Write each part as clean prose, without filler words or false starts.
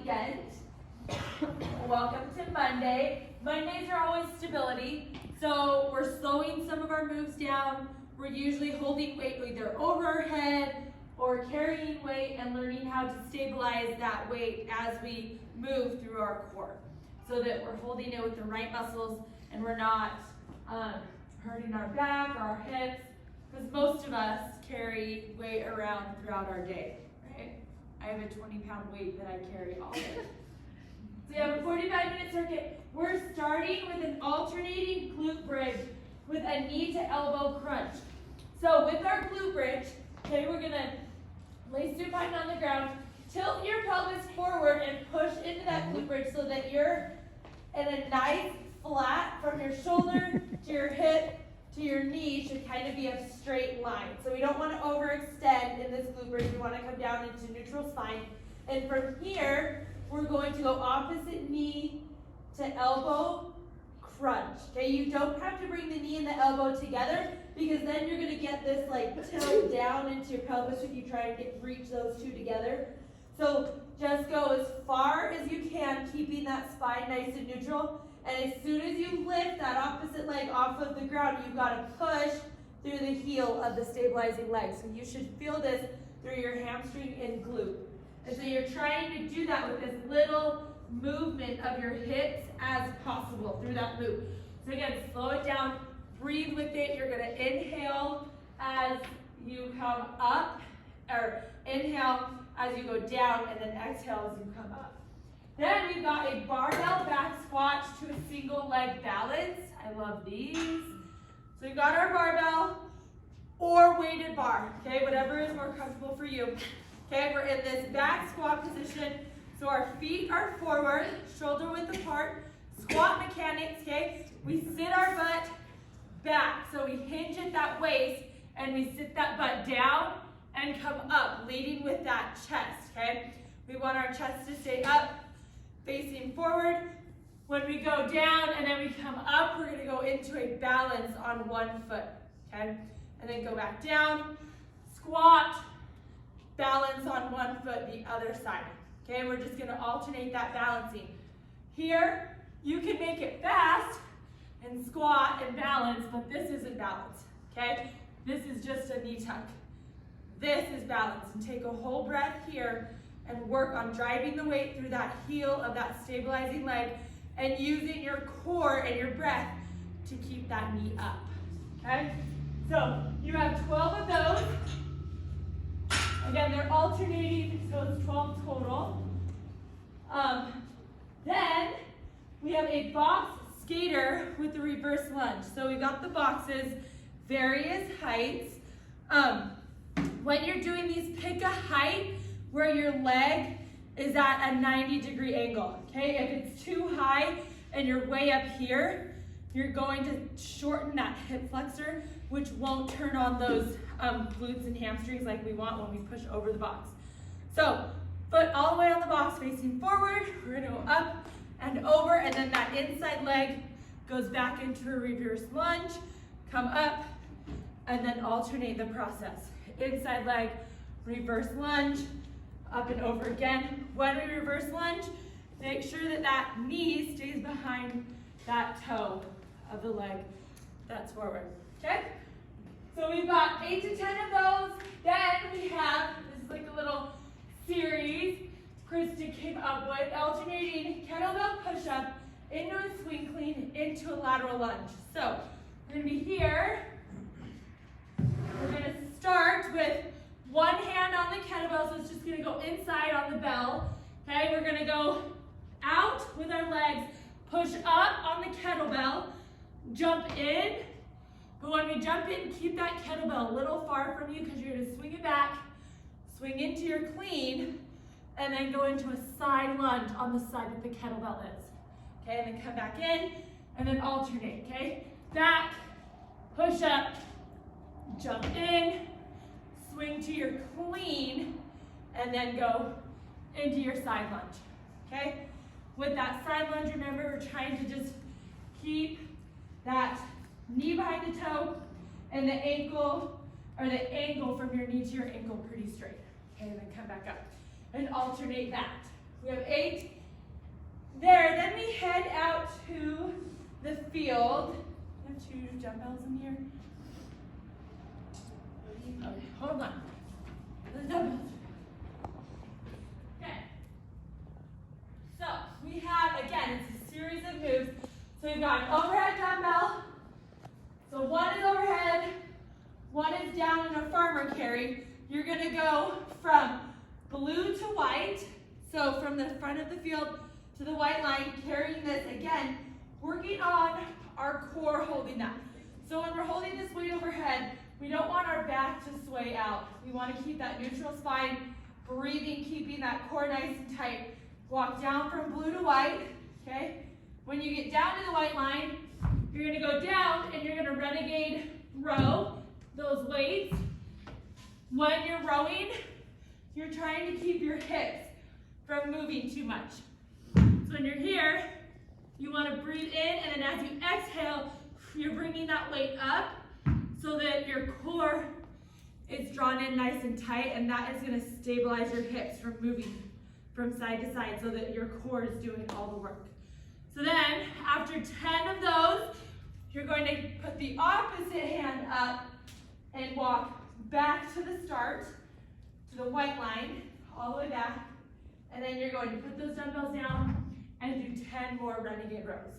weekend. Welcome to Monday. Mondays are always stability. So we're slowing some of our moves down. We're usually holding weight either over our head or carrying weight and learning how to stabilize that weight as we move through our core so that we're holding it with the right muscles and we're not hurting our back or our hips, because most of us carry weight around throughout our day, right? I have a 20-pound weight that I carry all day. So you have a 45-minute circuit. We're starting with an alternating glute bridge with a knee to elbow crunch. So with our glute bridge, okay, we're gonna lay supine on the ground, tilt your pelvis forward and push into that glute bridge so that you're in a nice flat from your shoulder to your hip to your knee should kind of be a straight line. So we don't want to overextend in this glute bridge. We want to come down into neutral spine. And from here, we're going to go opposite knee to elbow crunch. Okay, you don't have to bring the knee and the elbow together because then you're going to get this like tilt down into your pelvis if you try and reach those two together. So just go as far as you can, keeping that spine nice and neutral. And as soon as you lift that opposite leg off of the ground, you've got to push through the heel of the stabilizing leg. So you should feel this through your hamstring and glute. And so you're trying to do that with as little movement of your hips as possible through that loop. So again, slow it down, breathe with it. You're going to inhale as you come up, or inhale as you go down, and then exhale as you come up. Then we've got a barbell back squat to a single leg balance. I love these. So we've got our barbell or weighted bar, okay, whatever is more comfortable for you. Okay, we're in this back squat position. So our feet are forward, shoulder width apart, squat mechanics, okay? We sit our butt back. So we hinge at that waist and we sit that butt down and come up, leading with that chest, okay? We want our chest to stay up, facing forward. When we go down and then we come up, we're gonna go into a balance on one foot, okay? And then go back down, squat, balance on one foot the other side, okay? We're just gonna alternate that balancing. Here, you can make it fast and squat and balance, but this isn't balance, okay? This is just a knee tuck. This is balance, and take a whole breath here and work on driving the weight through that heel of that stabilizing leg and using your core and your breath to keep that knee up, okay? So you have 12 of those. Again, they're alternating, so it's 12 total. Then we have a box skater with the reverse lunge. So we've got the boxes, various heights. When you're doing these, pick a height where your leg is at a 90-degree angle, okay? If it's too high and you're way up here, you're going to shorten that hip flexor, which won't turn on those glutes and hamstrings like we want when we push over the box. So, foot all the way on the box facing forward, we're gonna go up and over, and then that inside leg goes back into a reverse lunge, come up, and then alternate the process. Inside leg, reverse lunge, up and over again. When we reverse lunge, make sure that that knee stays behind that toe of the leg that's forward, okay? So we've got 8 to 10 of those. Then we have, this is like a little series Krista came up with, alternating kettlebell push-up into a swing clean, into a lateral lunge. So we're gonna be here. We're gonna start with one hand on the kettlebell, so it's just gonna go inside on the bell. Okay, we're gonna go out with our legs, push up on the kettlebell, jump in. But when we jump in, keep that kettlebell a little far from you because you're gonna swing it back, swing into your clean, and then go into a side lunge on the side that the kettlebell is. Okay, and then come back in, and then alternate, okay? Back, push up, jump in, swing to your clean, and then go into your side lunge, okay? With that side lunge, remember, we're trying to just keep that knee behind the toe and the ankle, or the angle from your knee to your ankle pretty straight. Okay, and then come back up and alternate that. We have 8 head out to the field, I have 2 dumbbells in here. Okay, hold on. The dumbbells. Okay. So we have, again, it's a series of moves. So we've got an overhead dumbbell. So one is overhead, one is down in a farmer carry. You're gonna go from blue to white. So from the front of the field to the white line, carrying this, again, working on our core holding that. So when we're holding this weight overhead, we don't want our back to sway out. We want to keep that neutral spine, breathing, keeping that core nice and tight. Walk down from blue to white, okay? When you get down to the white line, you're gonna go down and you're gonna renegade row those weights. When you're rowing, you're trying to keep your hips from moving too much. So when you're here, you wanna breathe in, and then as you exhale, you're bringing that weight up so that your core is drawn in nice and tight, and that is gonna stabilize your hips from moving from side to side so that your core is doing all the work. So then, after 10 of those, you're going to put the opposite hand up and walk back to the start, to the white line, all the way back, and then you're going to put those dumbbells down and do 10 more renegade rows.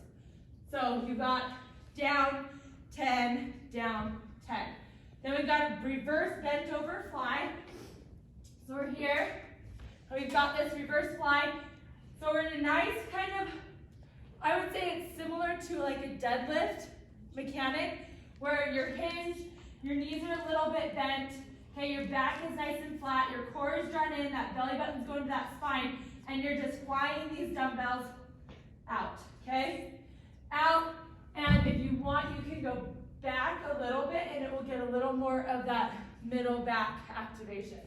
So you've got down, 10, down, 10. Then we've got a reverse bent over fly. So we're here, and we've got this reverse fly. So we're in a nice kind of, I would say it's similar to like a deadlift mechanic, where you're hinged, your knees are a little bit bent, okay, your back is nice and flat, your core is drawn in, that belly button's going to that spine, and you're just flying these dumbbells out, okay? Out, and if you want, you can go back a little bit, and it will get a little more of that middle back activation.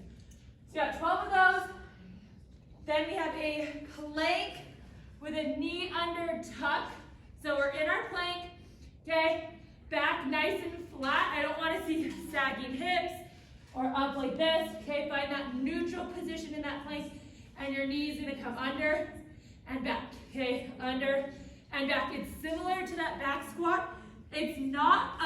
So you got 12 of those. Then we have a plank with a knee under tuck. So we're in our plank, okay? Back nice and flat. I don't want to see sagging hips or up like this, okay? Find that neutral position in that plank, and your knee is going to come under and back, okay? Under and back. It's similar to that back squat. It's not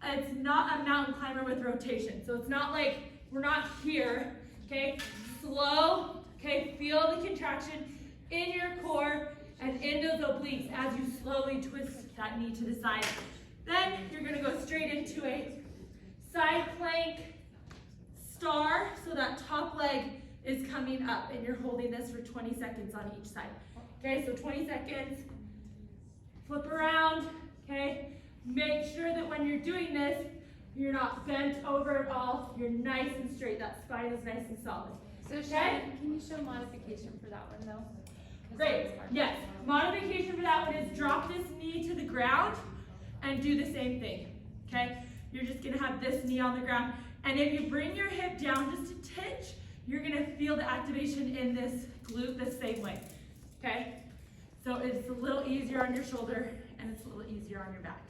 a mountain climber with rotation. So it's not like we're not here, okay? Slow, okay? Feel the contraction in your core and in those obliques as you slowly twist that knee to the side. Then you're gonna go straight into a side plank star, so that top leg is coming up, and you're holding this for 20 seconds on each side. Okay, so 20 seconds, flip around, okay? Make sure that when you're doing this, you're not bent over at all, you're nice and straight, that spine is nice and solid. So okay? Can you show modification for that one though? Great, yes. Modification for that one is drop this knee to the ground and do the same thing, okay? You're just gonna have this knee on the ground, and if you bring your hip down just a titch, you're gonna feel the activation in this glute the same way, okay? So it's a little easier on your shoulder and it's a little easier on your back.